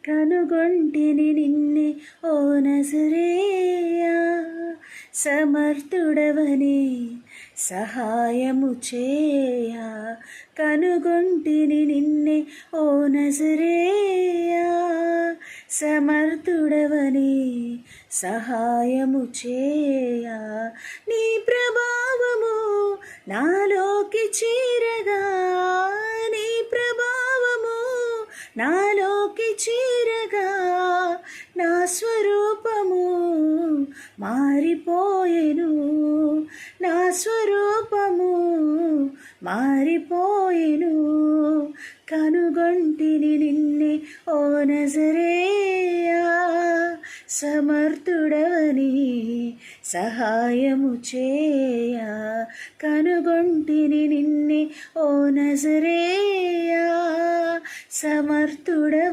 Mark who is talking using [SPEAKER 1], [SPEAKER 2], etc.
[SPEAKER 1] కనుగొంటిని నిన్నే ఓ నజరేయా, సమర్థుడవని సహాయము చేయా. కనుగొంటిని నిన్నే ఓ నజరేయా, సమర్థుడవని సహాయము చేయా. నీ ప్రభావము నాలోకి చేరగా, నీ ప్రభావము నాలోకి చేరగా, నా స్వరూపము మారిపోయెను, నా స్వరూపము మారిపోయెను. కనుగొంటిని నిన్నే ఓ నజరేయా, సమర్థుడవని సహాయము చేయా. కనుగొంటిని నిన్నే ఓ నజరేయా, సమర్థుడవ